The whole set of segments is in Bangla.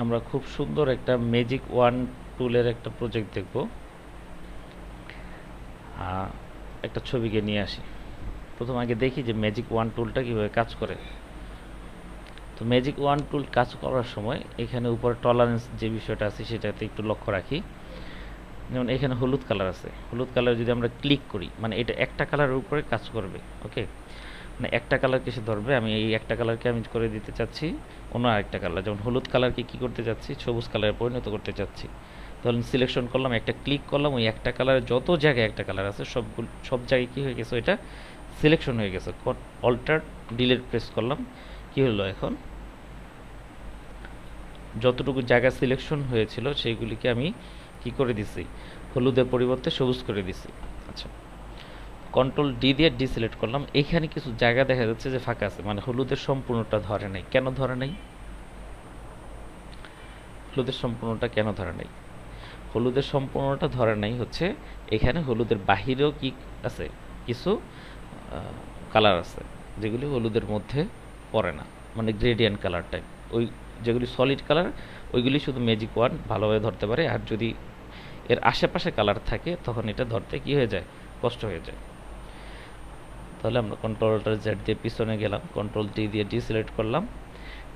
আমরা খুব সুন্দর একটা ম্যাজিক ওয়ান টুলের একটা প্রজেক্ট দেখব। একটা ছবিকে নিয়ে আসি। প্রথম আগে দেখি যে ম্যাজিক ওয়ান টুলটা কীভাবে কাজ করে। তো ম্যাজিক ওয়ান টুল কাজ করার সময় এখানে উপরে টলারেন্স যে বিষয়টা আছে সেটাতে একটু লক্ষ্য রাখি। যেমন এখানে হলুদ কালার আছে, হলুদ কালার যদি আমরা ক্লিক করি মানে এটা একটা কালারের উপরে কাজ করবে। ওকে, মানে একটা কালারকে সে ধরবে। আমি এই একটা কালারকে আমি করে দিতে চাচ্ছি অন্য আরেকটা কালার, যেমন হলুদ কালারকে কী করতে চাচ্ছি, সবুজ কালারে পরিণত করতে চাচ্ছি। তাহলে সিলেকশন করলাম, একটা ক্লিক করলাম, ওই একটা কালারে যত জায়গায় একটা কালার আছে সব জায়গায় কী হয়ে গেছে, এটা সিলেকশন হয়ে গেছে। অল্টার ডিলিট প্রেস করলাম, কি হলো, এখন যতটুকু জায়গা সিলেকশন হয়েছিল সেইগুলিকে আমি কি করে দিছি, হলুদের পরিবর্তে সবুজ করে দিছি। আচ্ছা, কন্ট্রোল ডি দিয়ে ডিসিলেক্ট করলাম। এইখানে কিছু জায়গা দেখা যাচ্ছে যে ফাঁকা আছে, মানে হলুদের সম্পূর্ণটা ধরে নাই। কেন ধরে নাই? হলুদের সম্পূর্ণটা কেন ধরে নাই? হলুদের সম্পূর্ণটা ধরে নাই হচ্ছে এখানে হলুদের বাহিরেও কি আছে, কিছু কালার আছে যেগুলি হলুদের মধ্যে পড়ে না, মানে গ্রেডিয়েন্ট কালার টাইপ। ওই যেগুলি সলিড কালার ওইগুলি শুধু ম্যাজিক ওয়ান ভালোভাবে ধরতে পারে, আর যদি এর আশেপাশে কালার থাকে তখন এটা ধরতে কি হয়ে যায়, কষ্ট হয়ে যায়। তাহলে আমরা কন্ট্রোল জেড দিয়ে পিছনে গেলাম, কন্ট্রোল ডি দিয়ে ডিসিলেক্ট করলাম,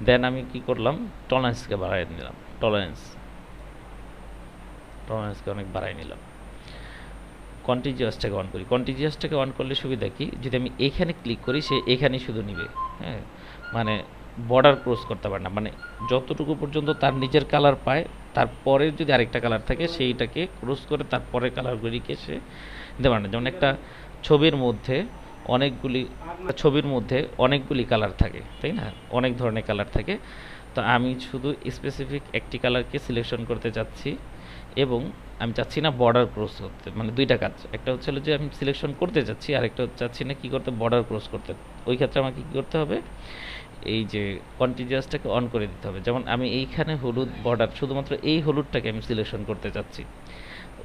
দেন আমি কি করলাম, টলারেন্সকে বাড়াই নিলাম। টলারেন্সকে অনেক বাড়াই নিলাম। কন্টিজিয়াসটাকে অন করি। কন্টিজিয়াসটাকে অন করলে সুবিধা কি, যদি আমি এখানে ক্লিক করি সে এখানেই শুধু নিবে, হ্যাঁ, মানে বর্ডার ক্রস করতে পারে না, মানে যতটুকু পর্যন্ত তার নিজের কালার পায় তারপরে যদি আরেকটা কালার থাকে সেইটাকে ক্রস করে তারপরে কালারগুলিকে সে নিতে পারে না। যেমন একটা ছবির মধ্যে অনেকগুলি কালার থাকে, তাই না, অনেক ধরনের কালার থাকে। তো আমি শুধু স্পেসিফিক একটি কালারকে সিলেকশন করতে চাচ্ছি এবং আমি চাচ্ছি না বর্ডার ক্রস করতে, মানে দুইটা কাজ, একটা হচ্ছে যে আমি সিলেকশন করতে চাচ্ছি আর একটা চাচ্ছি না কি করতে, বর্ডার ক্রস করতে। ওই ক্ষেত্রে আমাকে কী করতে হবে, এই যে কন্টিজিয়াসটাকে অন করে দিতে হবে। যেমন আমি এইখানে হলুদ বর্ডার, শুধুমাত্র এই হলুদটাকে আমি সিলেকশন করতে চাচ্ছি,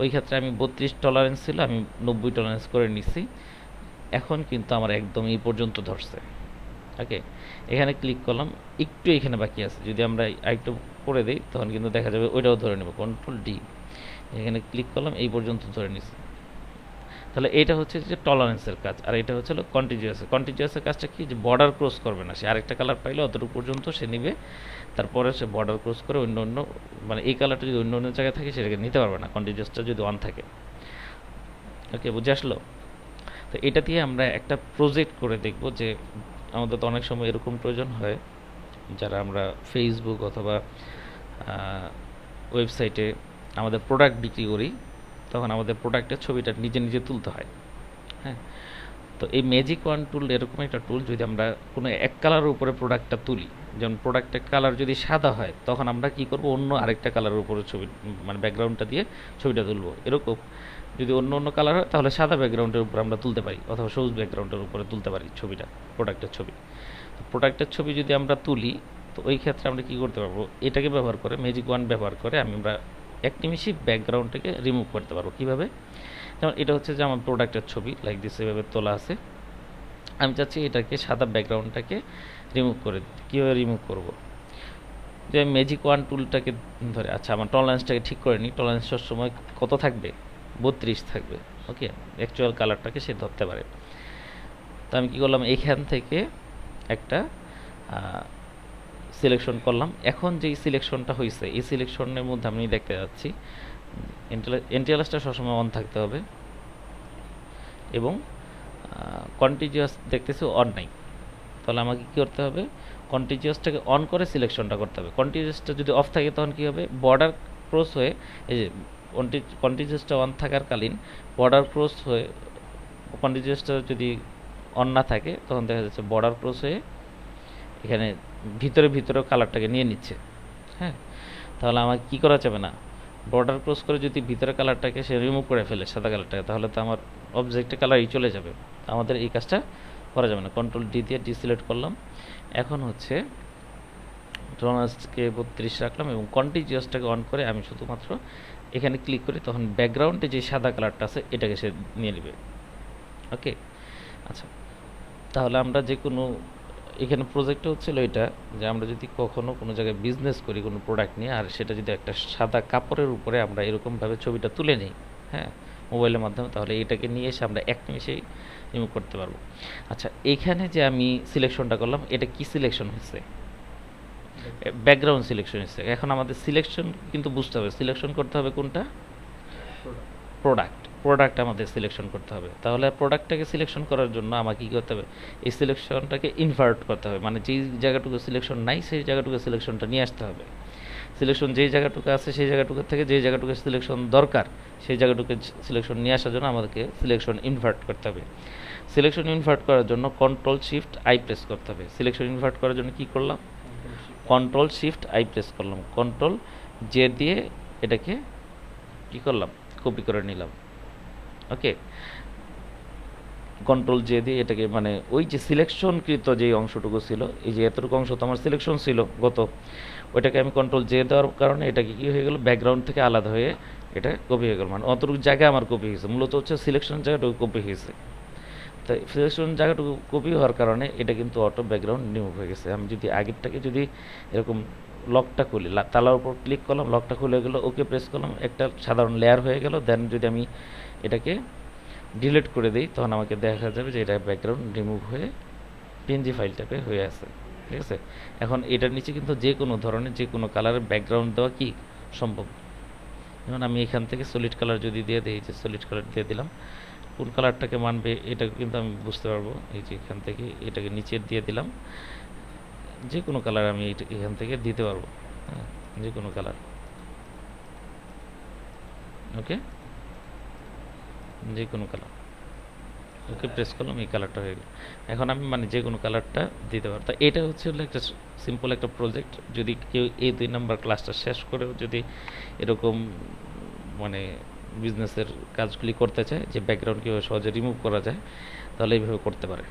ওই ক্ষেত্রে আমি 32 টলারেন্স ছিল, আমি 90 টলারেন্স করে নিছি। এখন কিন্তু আমার একদম এই পর্যন্ত ধরছে। ওকে, এখানে ক্লিক করলাম, একটু এখানে বাকি আছে, যদি আমরা আরেকটু করে দিই তখন কিন্তু দেখা যাবে ওইটাও ধরে নেব। কন্ট্রোল ডি, এখানে ক্লিক করলাম, এই পর্যন্ত ধরে নিছি। তাহলে এটা হচ্ছে যে টলারেন্সের কাজ, আর এটা হচ্ছে কন্টিজিয়াসের কাজটা কি, যে বর্ডার ক্রস করবে না, সে আরেকটা কালার পাইলে অতটুকু পর্যন্ত সে নিবে, তারপরে সে বর্ডার ক্রস করে অন্য মানে এই কালারটা যদি অন্য জায়গায় থাকে সেটাকে নিতে পারবে না, কন্টিজিয়াসটা যদি অন থাকে। ওকে, বুঝে আসলো? তো এটা দিয়ে আমরা একটা প্রজেক্ট করে দেখব, যে আমাদের তো অনেক সময় এরকম প্রয়োজন হয় যারা আমরা ফেসবুক অথবা ওয়েবসাইটে আমাদের প্রোডাক্ট বিক্রি করি, তখন আমাদের প্রোডাক্টের ছবিটা নিজে নিজে তুলতে হয়। হ্যাঁ, তো এই ম্যাজিক ওয়ান টুল এরকম একটা টুল, যদি আমরা কোনো এক কালারের উপরে প্রোডাক্টটা তুলি, যেমন প্রোডাক্টের কালার যদি সাদা হয় তখন আমরা কি করব, অন্য আরেকটা কালারের উপরে ছবি, মানে ব্যাকগ্রাউন্ডটা দিয়ে ছবিটা তুলব। এরকম যদি অন্য কালার হয় তাহলে সাদা ব্যাকগ্রাউন্ডের উপর আমরা তুলতে পারি, অথবা সবুজ ব্যাকগ্রাউন্ডের উপরে তুলতে পারি ছবিটা, প্রোডাক্টের ছবি। তো প্রোডাক্টের ছবি যদি আমরা তুলি, তো ওই ক্ষেত্রে আমরা কী করতে পারবো, এটাকে ব্যবহার করে, ম্যাজিক ওয়ান ব্যবহার করে আমরা এক নিমিষে ব্যাকগ্রাউন্ডটাকে রিমুভ করতে পারবো। কীভাবে? যেমন এটা হচ্ছে যে আমার প্রোডাক্টের ছবি লাইক দিস, এভাবে তোলা আছে, আমি চাচ্ছি এটাকে সাদা ব্যাকগ্রাউন্ডটাকে রিমুভ করে দিতে। কীভাবে রিমুভ করব, যে ম্যাজিক ওয়ান টুলটাকে ধরে, আচ্ছা আমার টলারেন্সটাকে ঠিক করে নিই। টলারেন্স সময় কত থাকবে, 32 থাকবে। ওকে, অ্যাকচুয়াল কালারটাকে সে ধরতে পারে। তো আমি কী করলাম, এইখান থেকে একটা সিলেকশন করলাম। এখন যেই সিলেকশনটা হয়েছে এই সিলেকশনের মধ্যে আমি দেখতে যাচ্ছি এন্টিয়ালাসটা সবসময় অন থাকতে হবে এবং কন্টিজিয়াস দেখতেছি অন নাই। তাহলে আমাকে কী করতে হবে, কন্টিজিয়াসটাকে অন করে সিলেকশনটা করতে হবে। কন্টিজিয়াসটা যদি অফ থাকে তখন কী হবে, বর্ডার ক্রস হয়ে, এই যে কন্টিজিয়াসটা অন থাকাকালীন বর্ডার ক্রস হয়ে, কন্টিজিয়াসটা যদি অন না থাকে তখন দেখা যাচ্ছে বর্ডার ক্রস হয়ে এখানে ভিতরে কালারটাকে নিয়ে নিচ্ছে। হ্যাঁ, তাহলে আমার কি করা যাবে না, বর্ডার ক্রস করে যদি ভিতরে কালারটাকে সে রিমুভ করে ফেলে সাদা কালারটাকে, তাহলে তো আমার অবজেক্টের কালারই চলে যাবে। আমাদের এই কাজটা করা যাবে না। কন্ট্রোল ডি দিয়ে ডিসিলেক্ট করলাম। এখন হচ্ছে টলারেন্সকে 32 রাখলাম এবং কন্টিজিয়াসটাকে অন করে আমি শুধুমাত্র এখানে ক্লিক করি, তখন ব্যাকগ্রাউন্ডে যে সাদা কালারটা আছে এটাকে সে নিয়ে নেবে। ওকে, আচ্ছা, তাহলে আমরা যে কোনো এখানে প্রজেক্টটা হচ্ছিল এটা, যে আমরা যদি কখনো কোনো জায়গায় বিজনেস করি কোনো প্রোডাক্ট নিয়ে, আর সেটা যদি একটা সাদা কাপড়ের উপরে আমরা এরকমভাবে ছবিটা তুলে নিই, হ্যাঁ, মোবাইলের মাধ্যমে, তাহলে এটাকে নিয়ে এসে আমরা এক নিমিষেই রিমুভ করতে পারবো। আচ্ছা, এখানে যে আমি সিলেকশনটা করলাম, এটা কি সিলেকশন হয়েছে? ব্যাকগ্রাউন্ড সিলেকশন হয়েছে। এখন আমাদের সিলেকশন কিন্তু বুঝতে হবে, সিলেকশন করতে হবে কোনটা? প্রোডাক্ট আমাদের সিলেকশন করতে হবে। তাহলে প্রোডাক্টটাকে সিলেকশন করার জন্য আমাকে কী করতে হবে? এই সিলেকশনটাকে ইনভার্ট করতে হবে, মানে যেই জায়গাটুকু সিলেকশন নাই সেই জায়গাটুকু সিলেকশনটা নিয়ে আসতে হবে। সিলেকশন যেই জায়গাটুকু আছে সেই জায়গাটুকু থেকে যেই জায়গাটুকু সিলেকশন দরকার সেই জায়গাটুকু সিলেকশন নিয়ে আসার জন্য আমাদেরকে সিলেকশন ইনভার্ট করতে হবে। সিলেকশন ইনভার্ট করার জন্য কন্ট্রোল শিফট আই প্রেস করতে হবে। সিলেকশন ইনভার্ট করার জন্য কী করলাম? কন্ট্রোল শিফট আই প্রেস করলাম, কন্ট্রোল জে দিয়ে এটাকে কী করলাম? কপি করে নিলাম। ওকে, কন্ট্রোল জে দিয়ে এটাকে, মানে ওই যে সিলেকশনকৃত যেই অংশটুকু ছিল, এই যে এতটুকু অংশ তো আমার সিলেকশন ছিল গত, ওইটাকে আমি কন্ট্রোল জে দেওয়ার কারণে এটাকে কী হয়ে গেল? ব্যাকগ্রাউন্ড থেকে আলাদা হয়ে এটা কপি হয়ে গেল, মানে অতটুকু জায়গা আমার কপি হয়েছে। মূলত হচ্ছে সিলেকশন জায়গাটুকু কপি হয়েছে। তাই সিলেকশন জায়গাটুকু কপি হওয়ার কারণে এটা কিন্তু অটো ব্যাকগ্রাউন্ড রিমুভ হয়ে গেছে। আমি যদি আগেরটাকে যদি এরকম লকটা খুলি, তালার উপর ক্লিক করলাম, লকটা খুলে গেল, ওকে প্রেস করলাম, একটা সাধারণ লেয়ার হয়ে গেল। দেন যদি আমি এটাকে ডিলিট করে দিই, তখন আমাকে দেখা যাবে যে এটা ব্যাকগ্রাউন্ড রিমুভ হয়ে পিএনজি ফাইল টাইপে হয়ে আছে। ঠিক আছে, এখন এটার নিচে কিন্তু যে কোনো ধরনের যে কোনো কালারের ব্যাকগ্রাউন্ড দেওয়া কি সম্ভব। যেমন আমি এখান থেকে সলিড কালার যদি দিয়ে দিই, যে সলিড কালার দিয়ে দিলাম, কোন কালারটাকে মানবে এটা কিন্তু আমি বুঝতে পারবো। এই যে এখান থেকে এটাকে নিচে দিয়ে দিলাম, যে কোনো কালার আমি এখান থেকে দিতে পারবো, হ্যাঁ, যে কোনো কালার। ওকে, যে কোনো কালার, ওকে প্রেস করলাম, এই কালারটা হয়ে গেল। এখন আমি মানে যে কোনো কালারটা দিতে পারবো। তা এটা হচ্ছে হলো একটা সিম্পল একটা প্রজেক্ট। যদি কেউ এই 2 নম্বর ক্লাসটা শেষ করেও যদি এরকম মানে বিজনেসের কাজগুলি করতে চায়, যে ব্যাকগ্রাউন্ড কীভাবে সহজে রিমুভ করা যায়, তাহলে এইভাবে করতে পারে।